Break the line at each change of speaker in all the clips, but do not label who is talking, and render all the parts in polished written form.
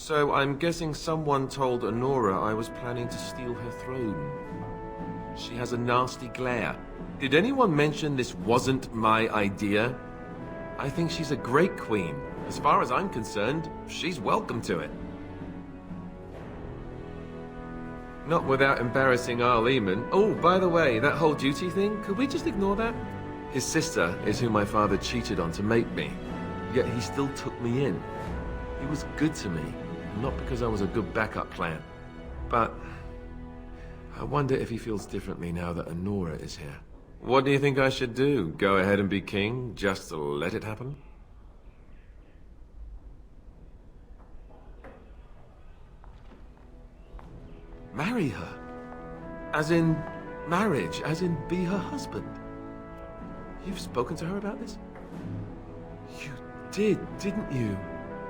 So I'm guessing someone told Anora I was planning to steal her throne. She has a nasty glare. Did anyone mention this wasn't my idea? I think she's a great queen. As far as I'm concerned, she's welcome to it. Not without embarrassing Eamon. Oh, by the way, that whole duty thing, could we just ignore that? His sister is who my father cheated on to make me, yet he still took me in. He was good to me, not because I was a good backup plan. But I wonder if he feels differently now that Anora is here. What do you think I should do? Go ahead and be king, just to let it happen? Marry her? As in marriage, as in be her husband? You've spoken to her about this? You did, didn't you?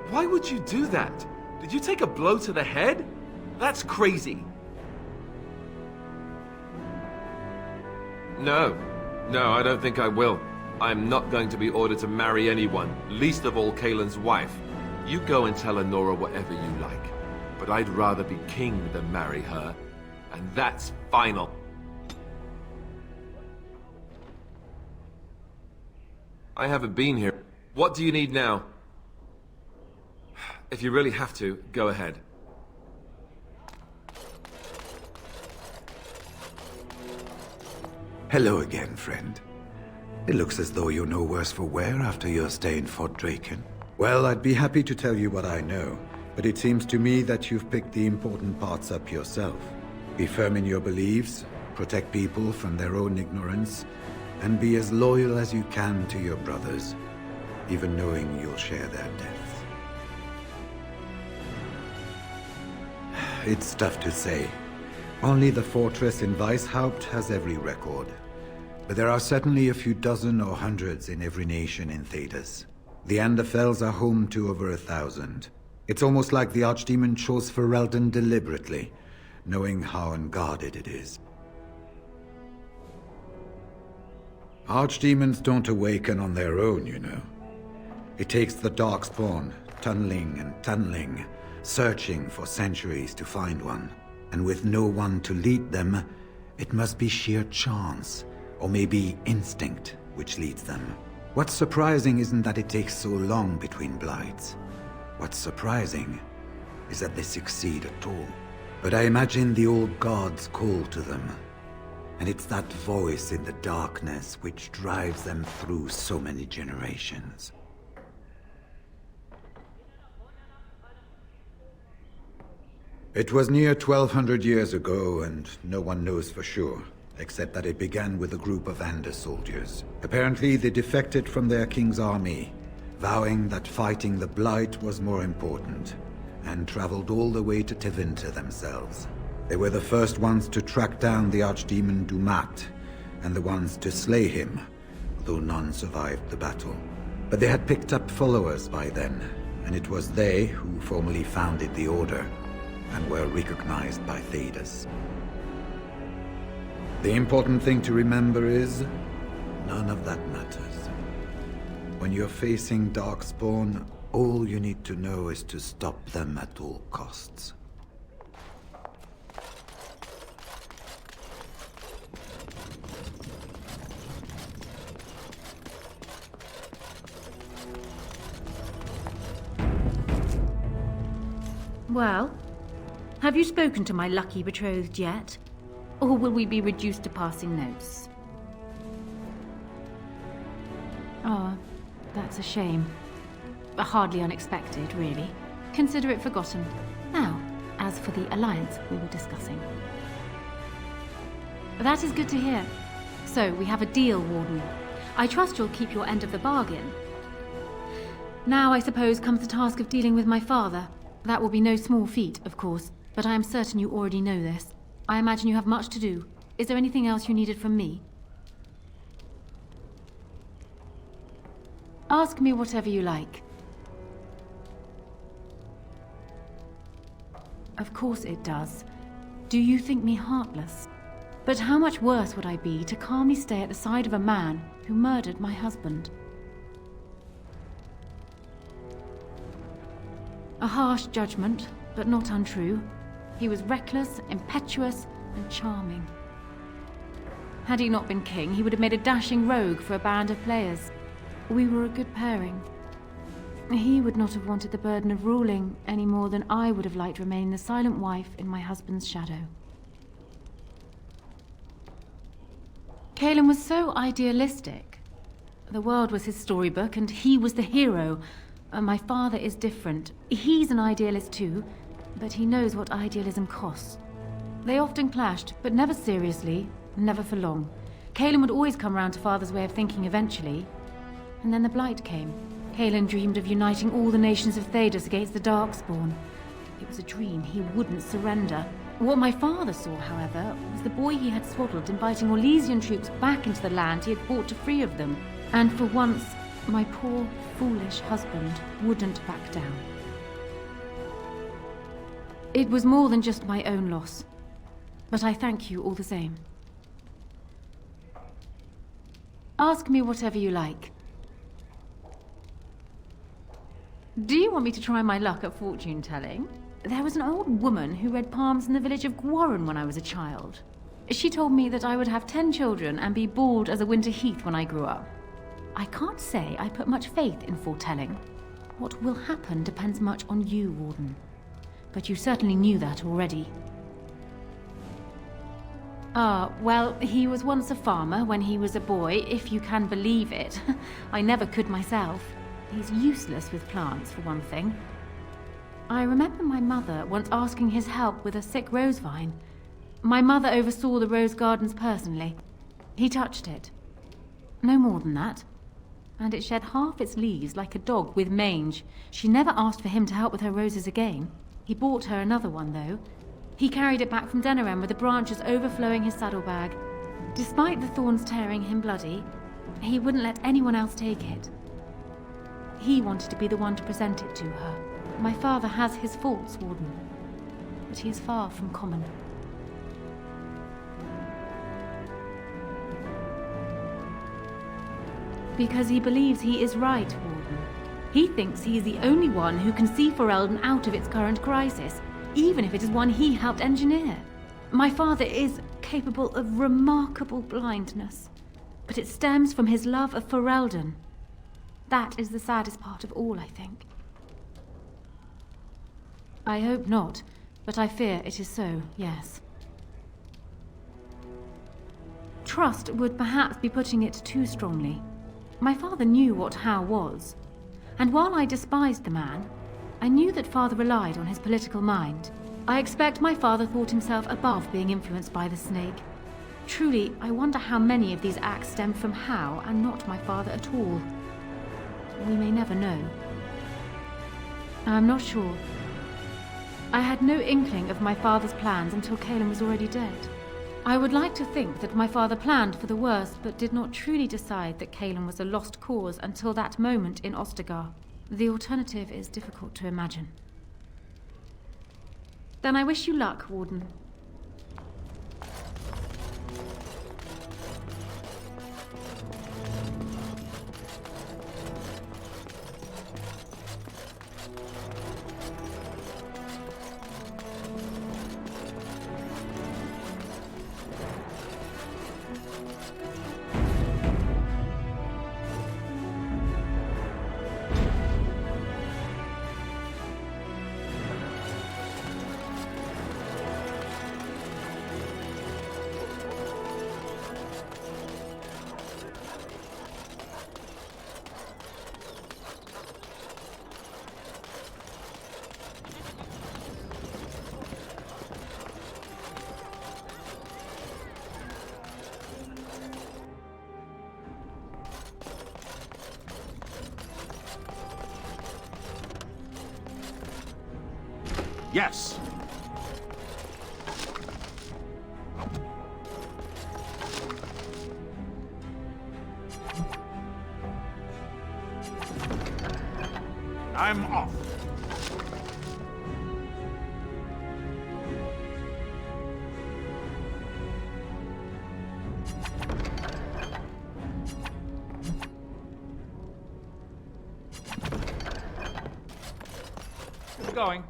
Why would you do that? Did you take a blow to the head? That's crazy. No, I don't think I will. I'm not going to be ordered to marry anyone, least of all Kaelin's wife. You go and tell Anora whatever you like. But I'd rather be king than marry her. And that's final. I haven't been here. What do you need now? If you really have to, go ahead.
Hello again, friend. It looks as though you're no worse for wear after your stay in Fort Draken. Well, I'd be happy to tell you what I know, but it seems to me that you've picked the important parts up yourself. Be firm in your beliefs, protect people from their own ignorance, and be as loyal as you can to your brothers, even knowing you'll share their deaths. It's tough to say. Only the fortress in Weishaupt has every record. But there are certainly a few dozen or hundreds in every nation in Thedas. The Anderfells are home to over 1,000. It's almost like the Archdemon chose Ferelden deliberately, knowing how unguarded it is. Archdemons don't awaken on their own, you know. It takes the Darkspawn, tunneling and tunneling, searching for centuries to find one. And with no one to lead them, it must be sheer chance, or maybe instinct, which leads them. What's surprising isn't that it takes so long between Blights. What's surprising is that they succeed at all. But I imagine the old gods call to them. And it's that voice in the darkness which drives them through so many generations. It was near 1,200 years ago, and no one knows for sure, except that it began with a group of Ander soldiers. Apparently, they defected from their king's army, vowing that fighting the Blight was more important, and traveled all the way to Tevinter themselves. They were the first ones to track down the Archdemon Dumat, and the ones to slay him, though none survived the battle. But they had picked up followers by then, and it was they who formally founded the Order, and were recognized by Thedas. The important thing to remember is, none of that matters. When you're facing Darkspawn, all you need to know is to stop them at all costs.
Well, have you spoken to my lucky betrothed yet? Or will we be reduced to passing notes? Oh, that's a shame. But hardly unexpected, really. Consider it forgotten. Now, as for the alliance we were discussing. That is good to hear. So, we have a deal, Warden. I trust you'll keep your end of the bargain. Now, I suppose, comes the task of dealing with my father. That will be no small feat, of course, but I am certain you already know this. I imagine you have much to do. Is there anything else you needed from me? Ask me whatever you like. Of course it does. Do you think me heartless? But how much worse would I be to calmly stay at the side of a man who murdered my husband? A harsh judgment, but not untrue. He was reckless, impetuous, and charming. Had he not been king, he would have made a dashing rogue for a band of players. We were a good pairing. He would not have wanted the burden of ruling any more than I would have liked remaining the silent wife in my husband's shadow. Cailan was so idealistic. The world was his storybook, and he was the hero. My father is different. He's an idealist too, but he knows what idealism costs. They often clashed, but never seriously, never for long. Cailan would always come round to Father's way of thinking eventually. And then the Blight came. Cailan dreamed of uniting all the nations of Thedas against the Darkspawn. It was a dream he wouldn't surrender. What my father saw, however, was the boy he had swaddled inviting Orlesian troops back into the land he had fought to free of them. And for once, my poor, foolish husband wouldn't back down. It was more than just my own loss, but I thank you all the same. Ask me whatever you like. Do you want me to try my luck at fortune-telling? There was an old woman who read palms in the village of Gwarren when I was a child. She told me that I would have 10 children and be bald as a winter heath when I grew up. I can't say I put much faith in foretelling. What will happen depends much on you, Warden. But you certainly knew that already. Well, he was once a farmer when he was a boy, if you can believe it. I never could myself. He's useless with plants, for one thing. I remember my mother once asking his help with a sick rose vine. My mother oversaw the rose gardens personally. He touched it. No more than that. And it shed half its leaves like a dog with mange. She never asked for him to help with her roses again. He bought her another one, though. He carried it back from Denerim with the branches overflowing his saddlebag. Despite the thorns tearing him bloody, he wouldn't let anyone else take it. He wanted to be the one to present it to her. My father has his faults, Warden, but he is far from common. Because he believes he is right, Warden. He thinks he is the only one who can see Ferelden out of its current crisis, even if it is one he helped engineer. My father is capable of remarkable blindness, but it stems from his love of Ferelden. That is the saddest part of all, I think. I hope not, but I fear it is so, yes. Trust would perhaps be putting it too strongly. My father knew what Howe was, and while I despised the man, I knew that father relied on his political mind. I expect my father thought himself above being influenced by the snake. Truly, I wonder how many of these acts stemmed from Howe and not my father at all. We may never know. I'm not sure. I had no inkling of my father's plans until Cailan was already dead. I would like to think that my father planned for the worst, but did not truly decide that Cailan was a lost cause until that moment in Ostagar. The alternative is difficult to imagine. Then I wish you luck, Warden.
Yes. I'm off. going.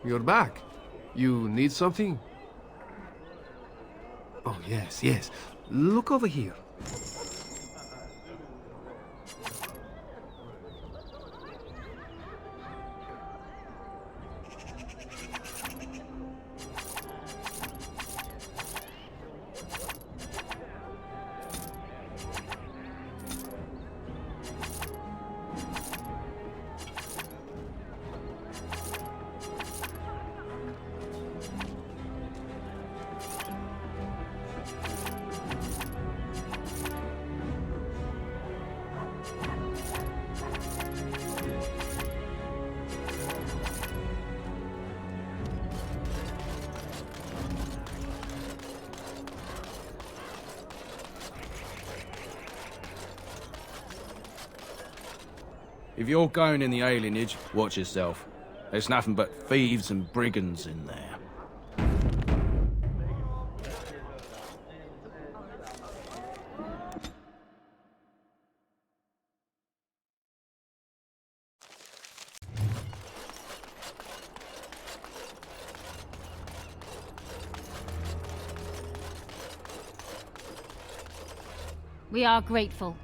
You're back. You need something? Oh, yes, yes. Look over here.
If you're going in the Alienage, watch yourself. There's nothing but thieves and brigands in there.
We are grateful.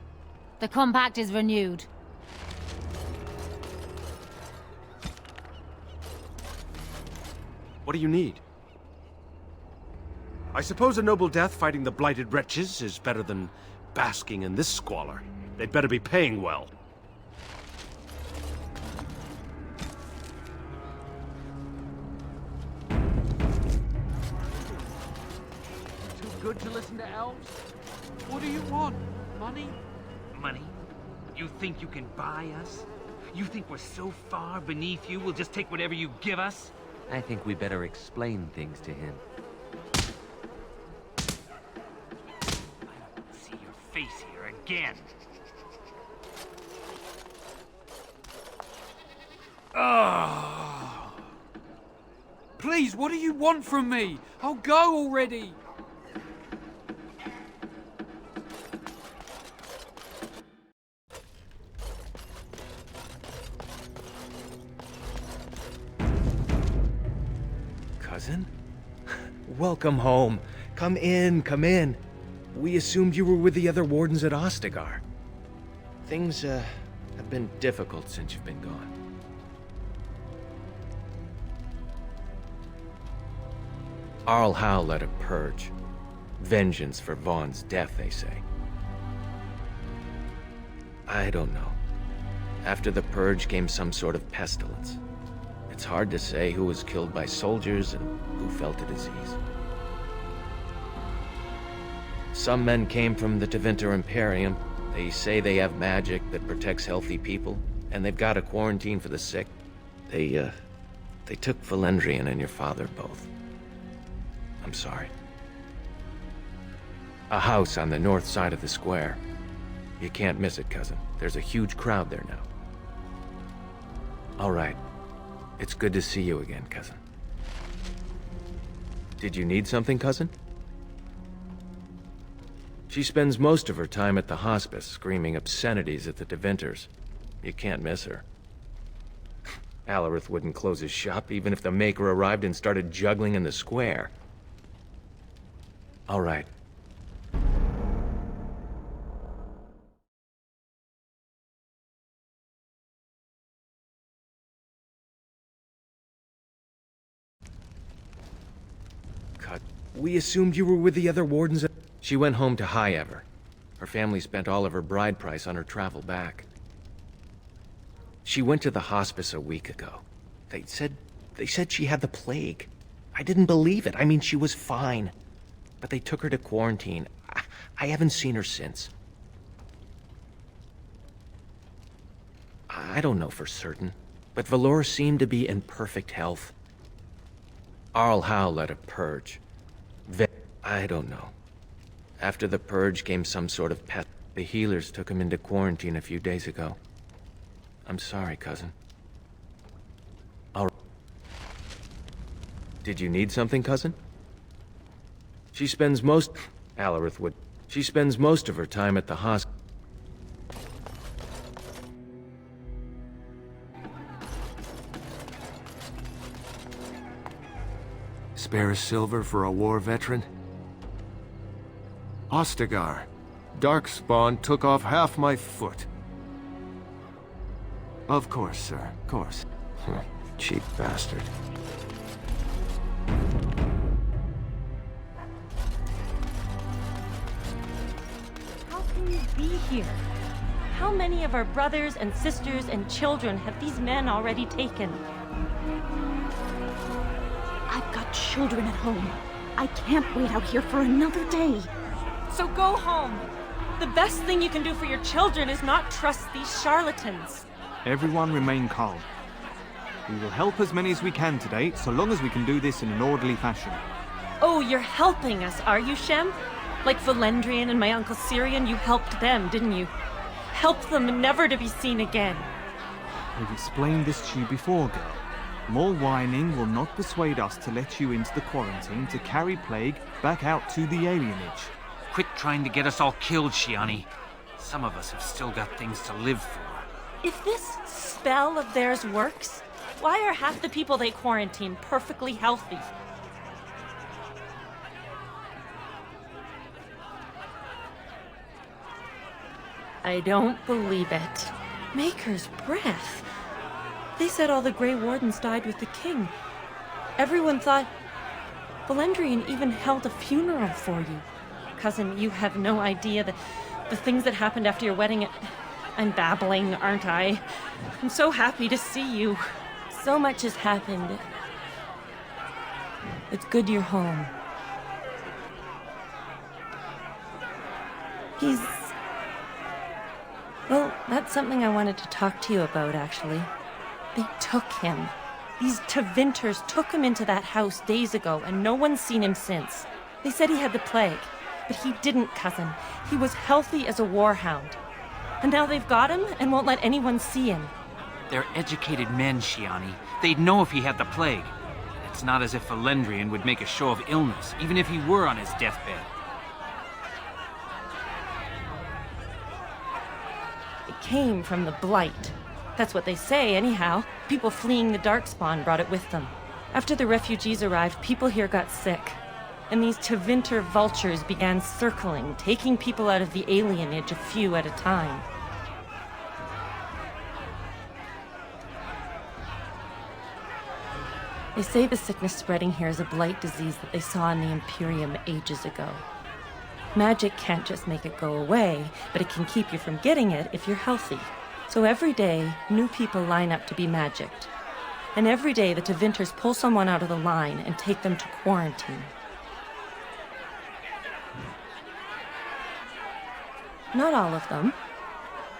The compact is renewed.
What do you need? I suppose a noble death fighting the blighted wretches is better than basking in this squalor. They'd better be paying well.
Too good to listen to elves? What do you want? Money?
Money? You think you can buy us? You think we're so far beneath you, we'll just take whatever you give us?
I think we better explain things to him.
See your face here again.
Ah! Please, what do you want from me? I'll go already!
Cousin? Welcome home. Come in, come in. We assumed you were with the other wardens at Ostagar. Things, have been difficult since you've been gone. Arl Howe led a purge. Vengeance for Vaughn's death, they say. I don't know. After the purge came some sort of pestilence. It's hard to say who was killed by soldiers and who felt a disease. Some men came from the Tevinter Imperium. They say they have magic that protects healthy people, and they've got a quarantine for the sick. They took Valendrian and your father both. I'm sorry. A house on the north side of the square. You can't miss it, cousin. There's a huge crowd there now. All right. It's good to see you again, cousin. Did you need something, cousin? She spends most of her time at the hospice, screaming obscenities at the Tevinters. You can't miss her. Alarith wouldn't close his shop even if the Maker arrived and started juggling in the square. All right. We assumed you were with the other wardens. She went home to High Ever. Her family spent all of her bride price on her travel back. She went to the hospice a week ago. They said she had the plague. I didn't believe it. I mean, she was fine. But they took her to quarantine. I haven't seen her since. I don't know for certain, but Valor seemed to be in perfect health. Arl Howe led a purge. I don't know. After the purge came some sort of pest. The healers took him into quarantine a few days ago. I'm sorry, cousin. Did you need something, cousin? She spends most... Alarith would... She spends most of her time at the hospital.
Spare a silver for a war veteran? Ostagar. Darkspawn took off half my foot. Of course, sir. Of course.
Cheap bastard.
How can you be here? How many of our brothers and sisters and children have these men already taken?
I've got children at home. I can't wait out here for another day.
So go home. The best thing you can do for your children is not trust these charlatans.
Everyone remain calm. We will help as many as we can today, so long as we can do this in an orderly fashion.
Oh, you're helping us, are you, Shem? Like Valendrian and my Uncle Syrian, you helped them, didn't you? Help them never to be seen again.
We've explained this to you before, girl. More whining will not persuade us to let you into the quarantine to carry plague back out to the alienage.
Quit trying to get us all killed, Shiani. Some of us have still got things to live for.
If this spell of theirs works, why are half the people they quarantine perfectly healthy? I don't believe it. Maker's breath. They said all the Grey Wardens died with the king. Everyone thought... Valendrian even held a funeral for you. Cousin, you have no idea the things that happened after your wedding. I'm babbling, aren't I? I'm so happy to see you. So much has happened. It's good you're home. Well, that's something I wanted to talk to you about, actually. They took him. These Tevinters took him into that house days ago, and no one's seen him since. They said he had the plague, but he didn't, cousin. He was healthy as a warhound. And now they've got him and won't let anyone see him.
They're educated men, Shiani. They'd know if he had the plague. It's not as if Valendrian would make a show of illness, even if he were on his deathbed.
It came from the Blight. That's what they say, anyhow. People fleeing the Darkspawn brought it with them. After the refugees arrived, people here got sick. And these Tevinter vultures began circling, taking people out of the alienage a few at a time. They say the sickness spreading here is a blight disease that they saw in the Imperium ages ago. Magic can't just make it go away, but it can keep you from getting it if you're healthy. So every day, new people line up to be magicked. And every day, the Tevinters pull someone out of the line and take them to quarantine. Not all of them.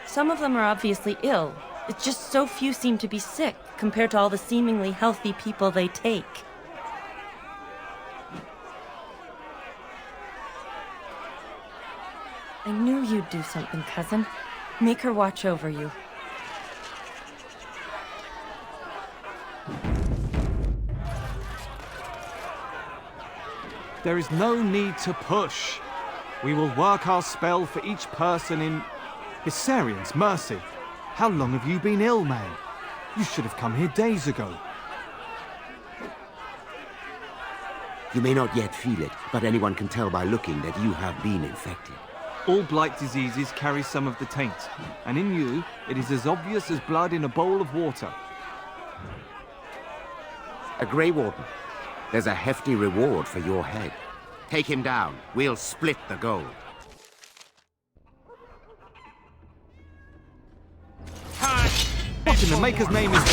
Some of them are obviously ill. It's just so few seem to be sick compared to all the seemingly healthy people they take. I knew you'd do something, cousin. Make her watch over you.
There is no need to push. We will work our spell for each person in... Hissarian's mercy. How long have you been ill, man? You should have come here days ago.
You may not yet feel it, but anyone can tell by looking that you have been infected.
All blight diseases carry some of the taint, and in you, it is as obvious as blood in a bowl of water.
A Grey Warden. There's a hefty reward for your head. Take him down. We'll split the gold.
What in the Maker's name is...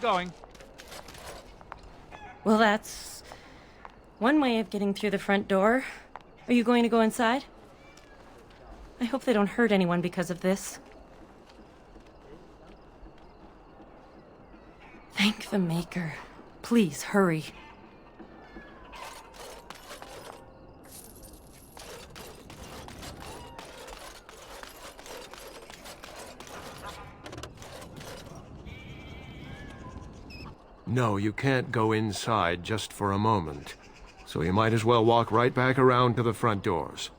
going.
Well, that's one way of getting through the front door. Are you going to go inside? I hope they don't hurt anyone because of this. Thank the Maker. Please, hurry.
No, you can't go inside just for a moment. So you might as well walk right back around to the front doors.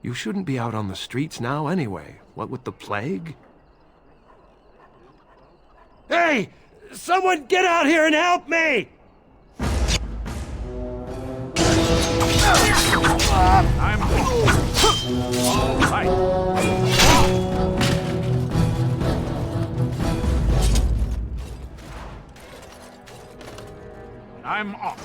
You shouldn't be out on the streets now anyway. What with the plague?
Hey! Someone get out here and help me!
I'm all right. I'm off.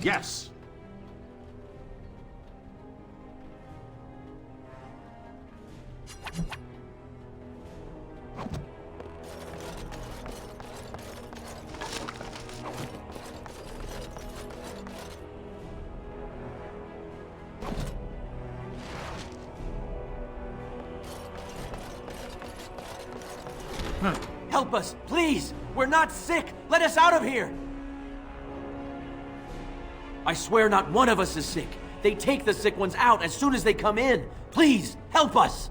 Yes.
Help us, please! We're not sick! Let us out of here! I swear not one of us is sick. They take the sick ones out as soon as they come in. Please, help us!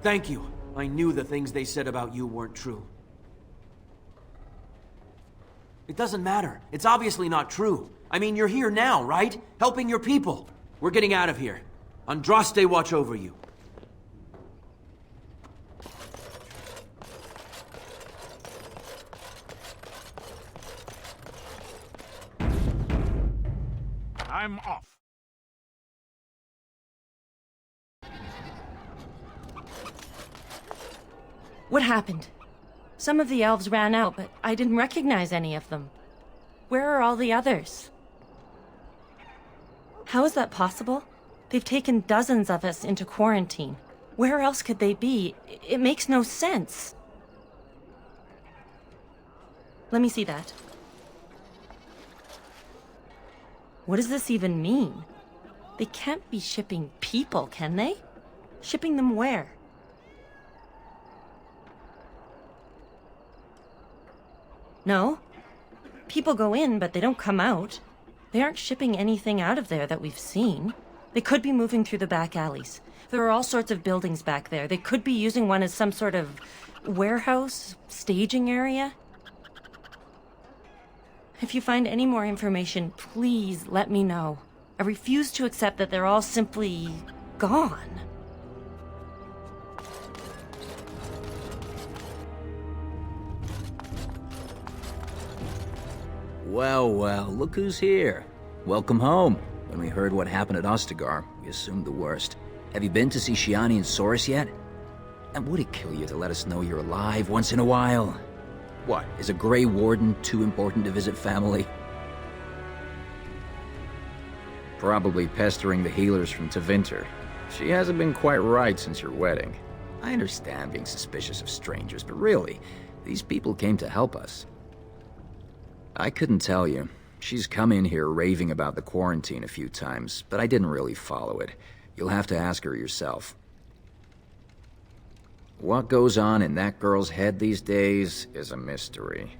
Thank you. I knew the things they said about you weren't true. It doesn't matter. It's obviously not true. I mean, you're here now, right? Helping your people. We're getting out of here. Andraste watch over you.
I'm off.
What happened? Some of the elves ran out, but I didn't recognize any of them. Where are all the others? How is that possible? They've taken dozens of us into quarantine. Where else could they be? It makes no sense. Let me see that. What does this even mean? They can't be shipping people, can they? Shipping them where? No. People go in, but they don't come out. They aren't shipping anything out of there that we've seen. They could be moving through the back alleys. There are all sorts of buildings back there. They could be using one as some sort of warehouse, staging area. If you find any more information, please let me know. I refuse to accept that they're all simply gone.
Well, well, look who's here. Welcome home. When we heard what happened at Ostagar, we assumed the worst. Have you been to see Shiani and Soros yet? And would it kill you to let us know you're alive once in a while? What, is a Grey Warden too important to visit family? Probably pestering the healers from Tevinter. She hasn't been quite right since your wedding. I understand being suspicious of strangers, but really, these people came to help us. I couldn't tell you. She's come in here raving about the quarantine a few times, but I didn't really follow it. You'll have to ask her yourself. What goes on in that girl's head these days is a mystery.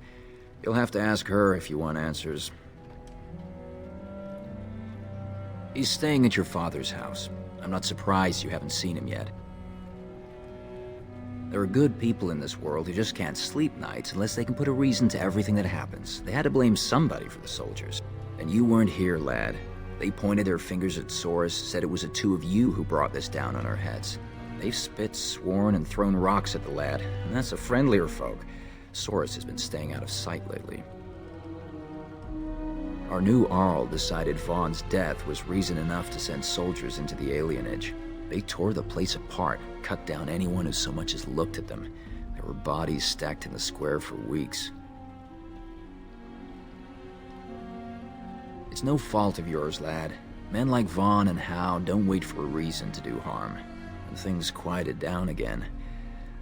You'll have to ask her if you want answers. He's staying at your father's house. I'm not surprised you haven't seen him yet. There are good people in this world who just can't sleep nights unless they can put a reason to everything that happens. They had to blame somebody for the soldiers. And you weren't here, lad. They pointed their fingers at Soros, said it was the two of you who brought this down on our heads. They've spit, sworn, and thrown rocks at the lad, and that's the friendlier folk. Soros has been staying out of sight lately. Our new Arl decided Vaughn's death was reason enough to send soldiers into the Alienage. They tore the place apart, cut down anyone who so much as looked at them. There were bodies stacked in the square for weeks. It's no fault of yours, lad. Men like Vaughn and Howe don't wait for a reason to do harm. When things quieted down again,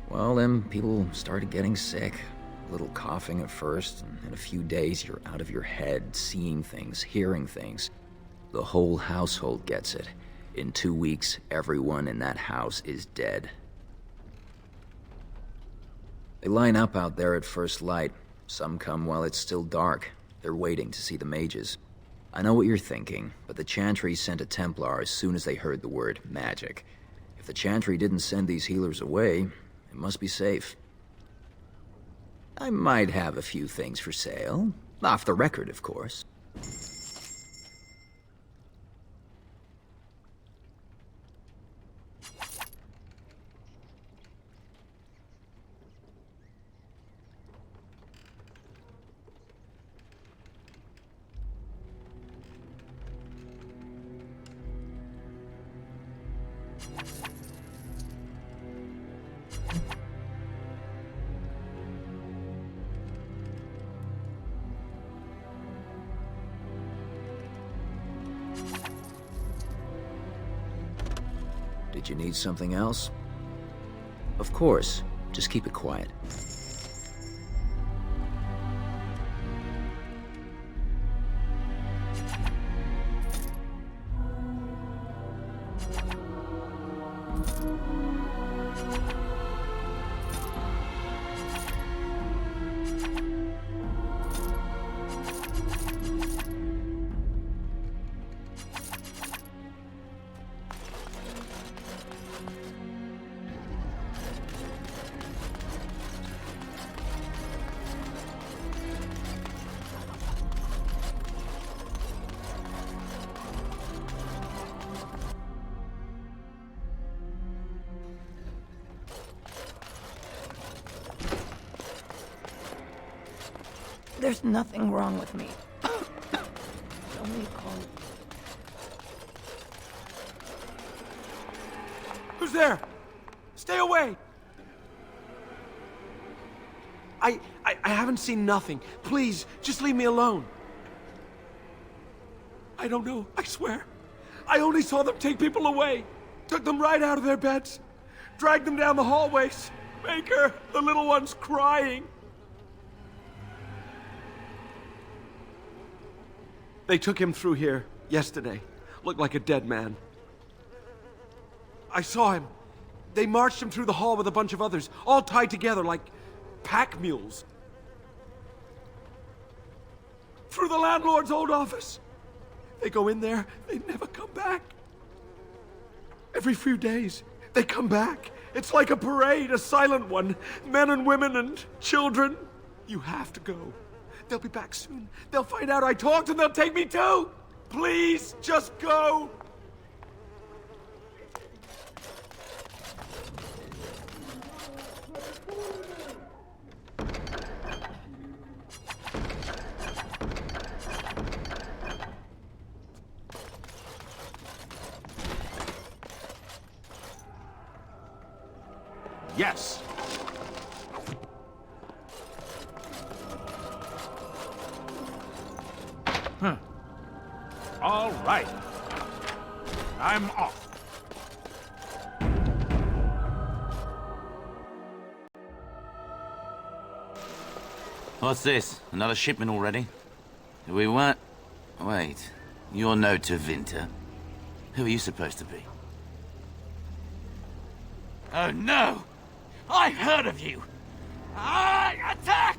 well, then people started getting sick. A little coughing at first, and in a few days you're out of your head, seeing things, hearing things. The whole household gets it. In 2 weeks, everyone in that house is dead. They line up out there at first light. Some come while it's still dark. They're waiting to see the mages. I know what you're thinking, but the Chantry sent a Templar as soon as they heard the word magic. If the Chantry didn't send these healers away, it must be safe. I might have a few things for sale. Off the record, of course. Did you need something else? Of course. Just keep it quiet.
There's nothing wrong with me. It's only cold.
Who's there? Stay away! I haven't seen nothing. Please, just leave me alone. I don't know, I swear. I only saw them take people away. Took them right out of their beds. Dragged them down the hallways. Maker, the little one's crying. They took him through here yesterday. Looked like a dead man. I saw him. They marched him through the hall with a bunch of others, all tied together like pack mules. Through the landlord's old office. They go in there, they never come back. Every few days, they come back. It's like a parade, a silent one. Men and women and children. You have to go. They'll be back soon. They'll find out I talked and they'll take me too! Please, just go!
Yes!
All right. I'm off.
What's this? Another shipment already? We weren't... Wait. You're no Tevinter. Who are you supposed to be? Oh no! I heard of you! Attack!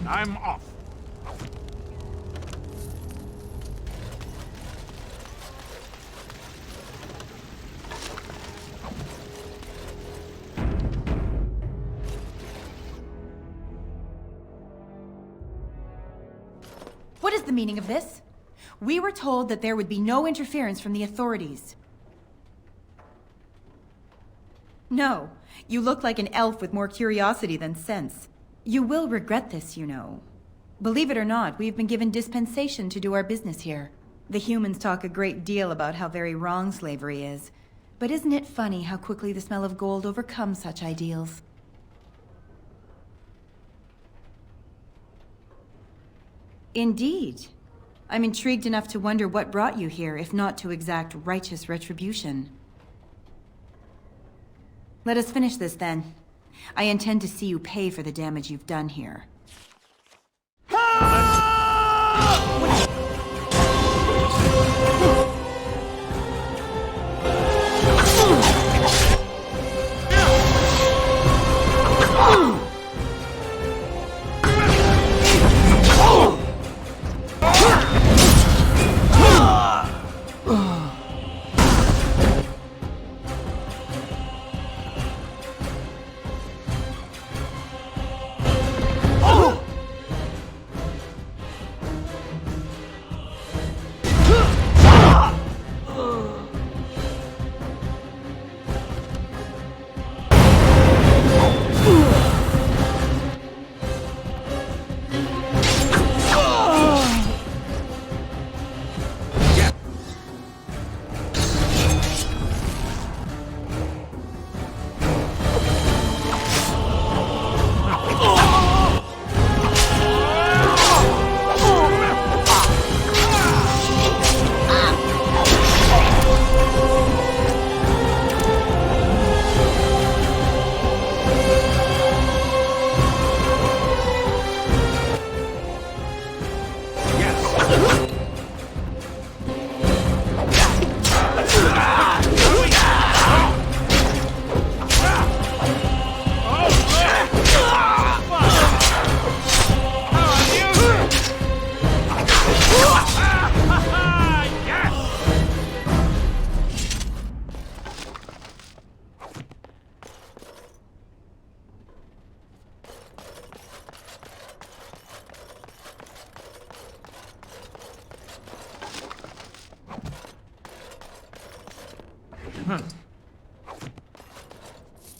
I'm off.
What is the meaning of this? We were told that there would be no interference from the authorities. No, you look like an elf with more curiosity than sense. You will regret this, you know. Believe it or not, we've been given dispensation to do our business here. The humans talk a great deal about how very wrong slavery is. But isn't it funny how quickly the smell of gold overcomes such ideals? Indeed. I'm intrigued enough to wonder what brought you here, if not to exact righteous retribution. Let us finish this, then. I intend to see you pay for the damage you've done here.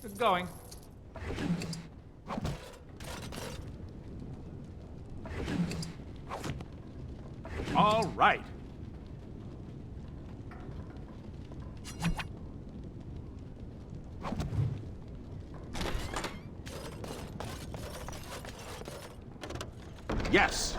Good going.
All right. Yes.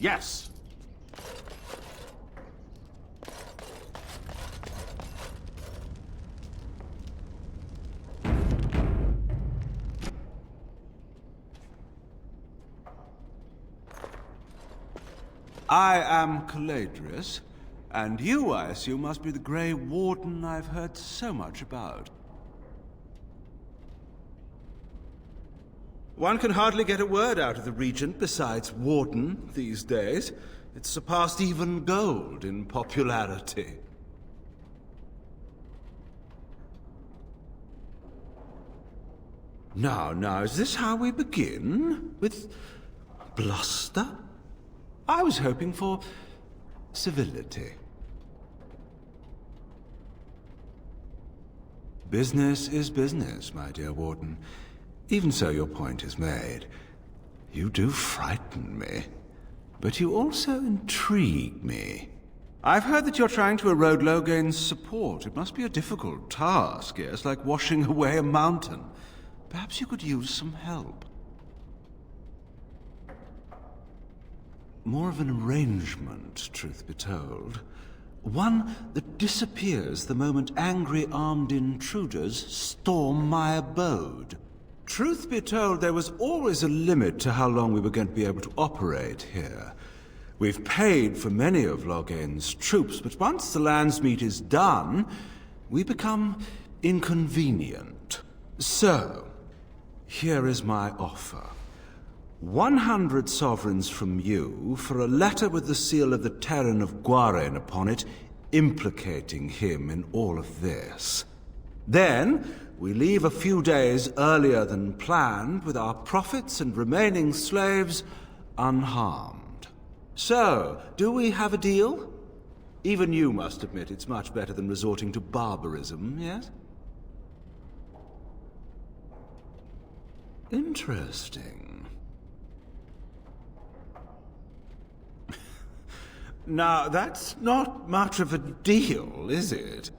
Yes.
I am Caladrius, and you, I assume, must be the Grey Warden I've heard so much about. One can hardly get a word out of the Regent besides Warden these days. It's surpassed even gold in popularity. Now, is this how we begin? With bluster? I was hoping for civility. Business is business, my dear Warden. Even so, your point is made. You do frighten me, but you also intrigue me. I've heard that you're trying to erode Logain's support. It must be a difficult task, yes, like washing away a mountain. Perhaps you could use some help. More of an arrangement, truth be told. One that disappears the moment angry armed intruders storm my abode. Truth be told, there was always a limit to how long we were going to be able to operate here. We've paid for many of Logain's troops, but once the Landsmeet is done, we become inconvenient. So, here is my offer. 100 sovereigns from you for a letter with the seal of the Terran of Gwaren upon it, implicating him in all of this. Then, we leave a few days earlier than planned with our profits and remaining slaves unharmed. So, do we have a deal? Even you must admit it's much better than resorting to barbarism, yes? Interesting. Now, that's not much of a deal, is it?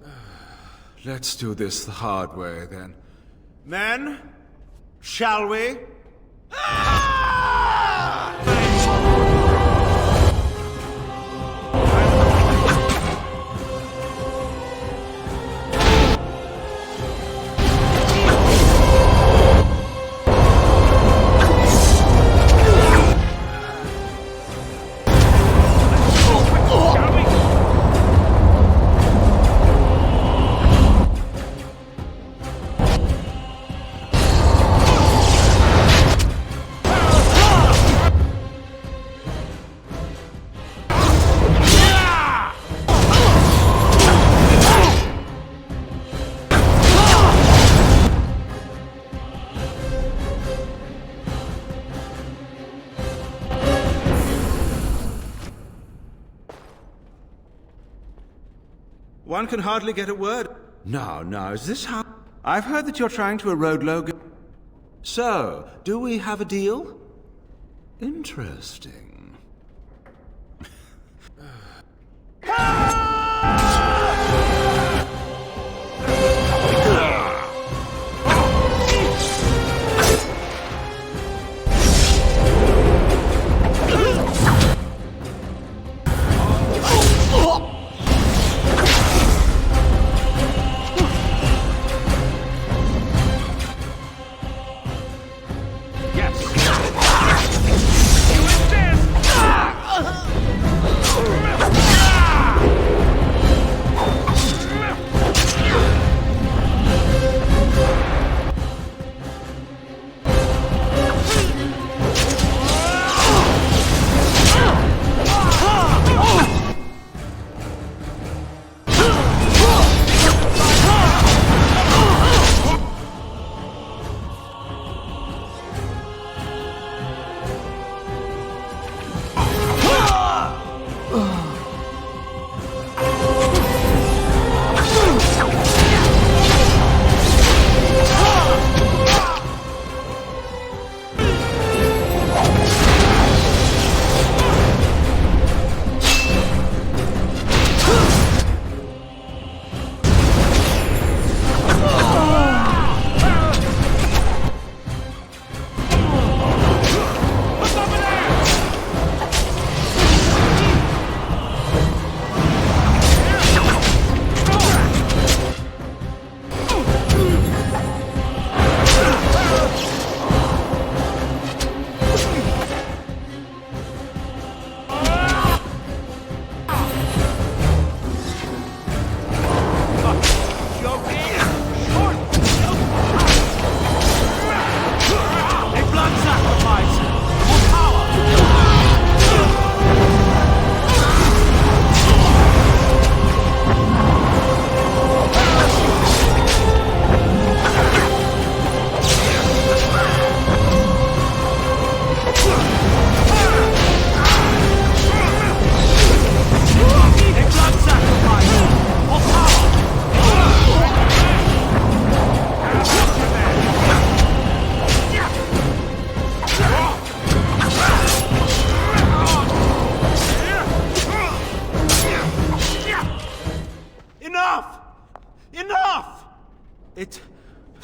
Let's do this the hard way, then. Men, shall we? One can hardly get a word. Now, is this how... I've heard that you're trying to erode Logan. So, do we have a deal? Interesting.
You understand?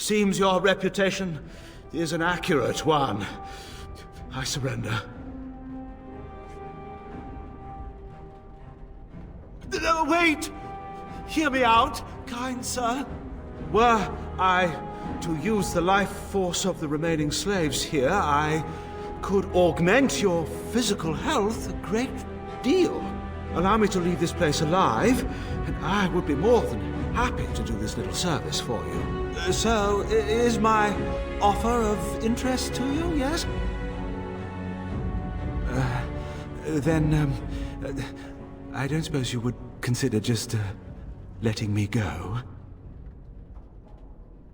seems your reputation is an accurate one. I surrender. No, wait! Hear me out, kind sir. Were I to use the life force of the remaining slaves here, I could augment your physical health a great deal. Allow me to leave this place alive, and I would be more than happy to do this little service for you. So, is my offer of interest to you, yes? Then, I don't suppose you would consider just letting me go?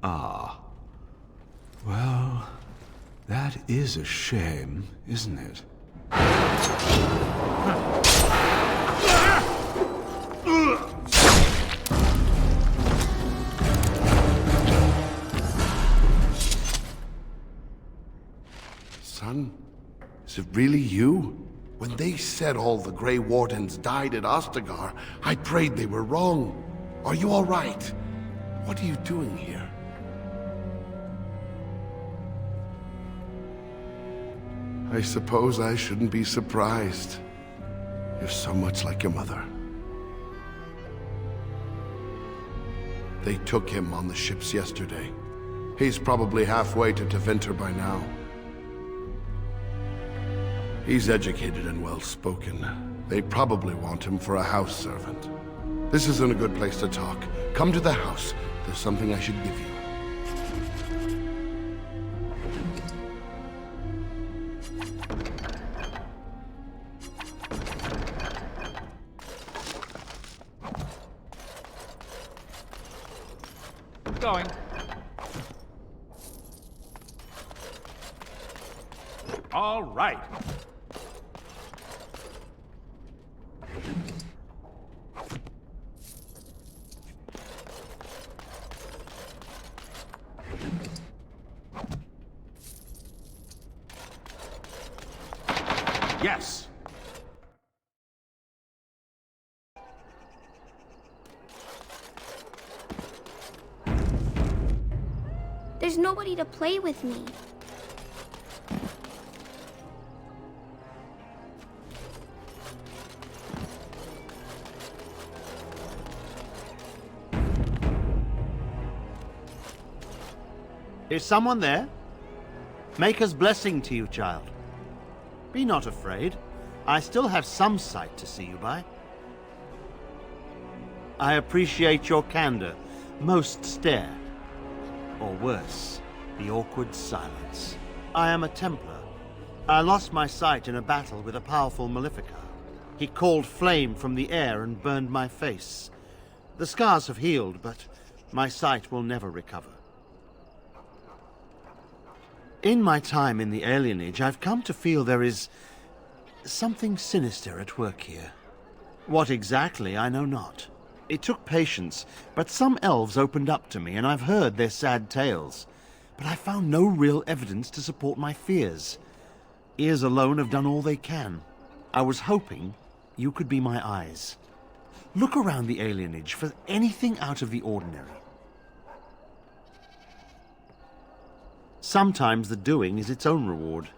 Ah. Well, that is a shame, isn't it?
Son, is it really you? When they said all the Grey Wardens died at Ostagar, I prayed they were wrong. Are you all right? What are you doing here? I suppose I shouldn't be surprised. You're so much like your mother. They took him on the ships yesterday. He's probably halfway to Tevinter by now. He's educated and well-spoken. They probably want him for a house servant. This isn't a good place to talk. Come to the house. There's something I should give you.
Going. All right. Yes.
There's nobody to play with me.
Is someone there? Maker's blessing to you, child. Be not afraid. I still have some sight to see you by. I appreciate your candor. Most stare. Or worse, the awkward silence. I am a Templar. I lost my sight in a battle with a powerful Maleficar. He called flame from the air and burned my face. The scars have healed, but my sight will never recover. In my time in the Alienage, I've come to feel there is something sinister at work here. What exactly, I know not. It took patience, but some elves opened up to me, and I've heard their sad tales. But I found no real evidence to support my fears. Ears alone have done all they can. I was hoping you could be my eyes. Look around the Alienage for anything out of the ordinary. Sometimes the doing is its own reward.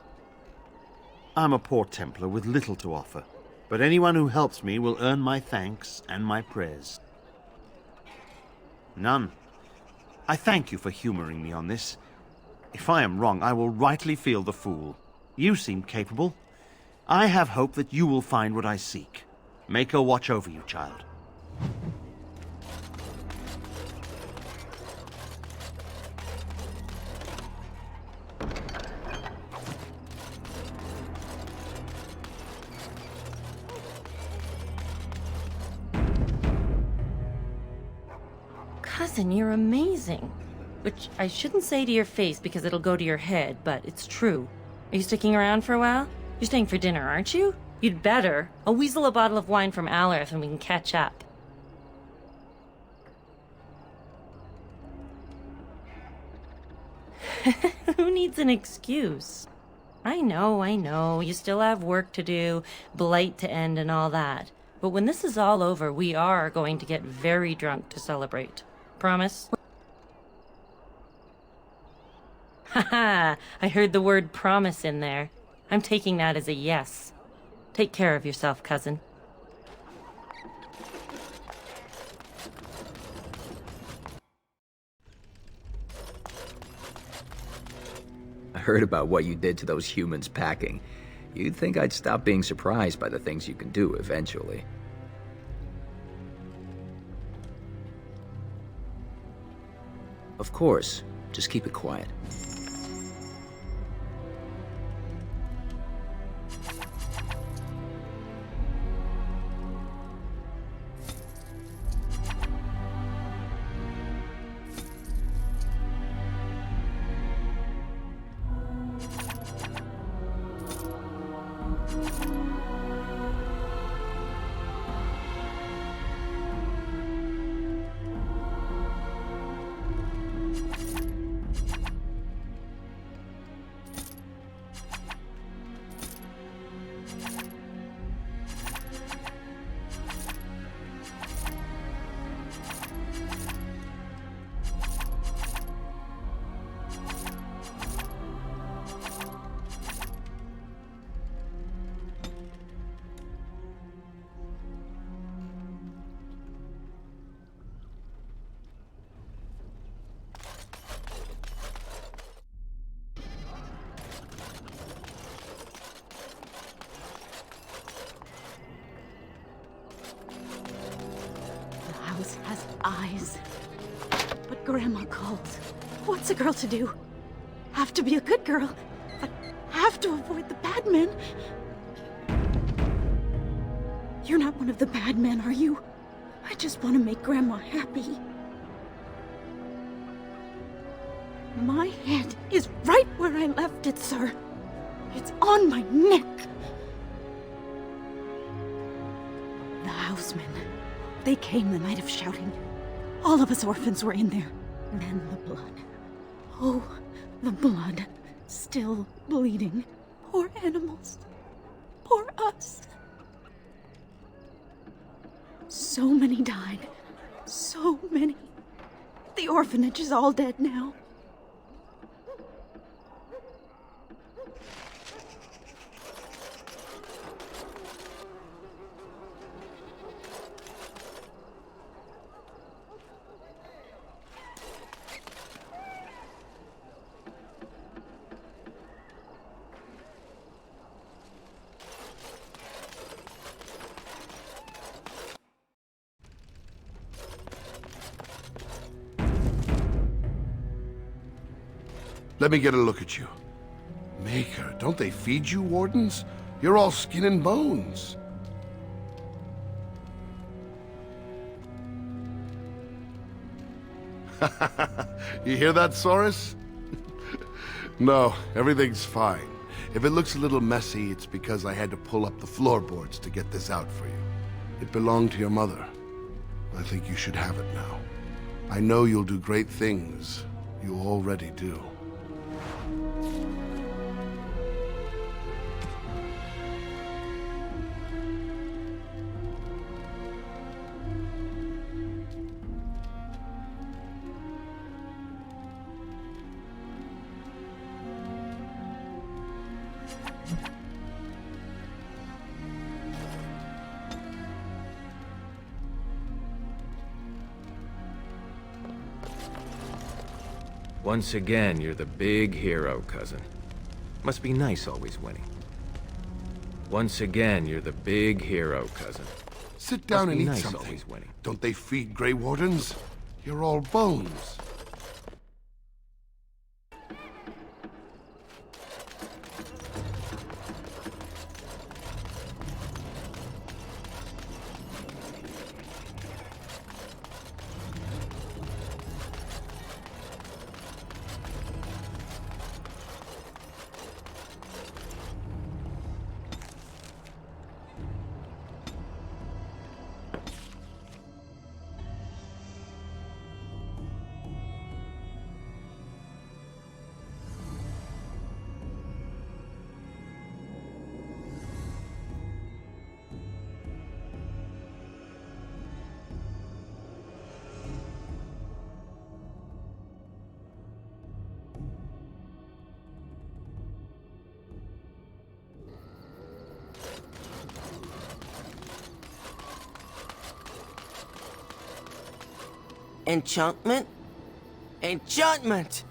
I'm a poor Templar with little to offer, but anyone who helps me will earn my thanks and my prayers. None. I thank you for humoring me on this. If I am wrong, I will rightly feel the fool. You seem capable. I have hope that you will find what I seek. Maker watch over you, child.
Cousin, you're amazing. Which I shouldn't say to your face because it'll go to your head, but it's true. Are you sticking around for a while? You're staying for dinner, aren't you? You'd better. I'll weasel a bottle of wine from Alistair and we can catch up. Who needs an excuse? I know. You still have work to do, Blight to end and all that. But when this is all over, we are going to get very drunk to celebrate. Promise? Haha, I heard the word promise in there. I'm taking that as a yes. Take care of yourself, cousin.
I heard about what you did to those humans packing. You'd think I'd stop being surprised by the things you can do eventually. Of course, just keep it quiet.
Has eyes. But Grandma calls. What's a girl to do? Have to be a good girl, but have to avoid the bad men. You're not one of the bad men, are you? I just want to make Grandma happy. My head is right where I left it, sir. It's on my neck. The housemen. They came the night of shouting. All of us orphans were in there. Then the blood. Oh, the blood. Still bleeding. Poor animals. Poor us. So many died. So many. The orphanage is all dead now.
Let me get a look at you. Maker, don't they feed you, Wardens? You're all skin and bones. You hear that, Saurus? No, everything's fine. If it looks a little messy, it's because I had to pull up the floorboards to get this out for you. It belonged to your mother. I think you should have it now. I know you'll do great things. You already do.
Once again, you're the big hero, cousin. Must be nice always winning. Once again, you're the big hero, cousin.
Sit down and eat
nice
something.
Always winning.
Don't they feed Grey Wardens? You're all bones.
Enchantment? Enchantment!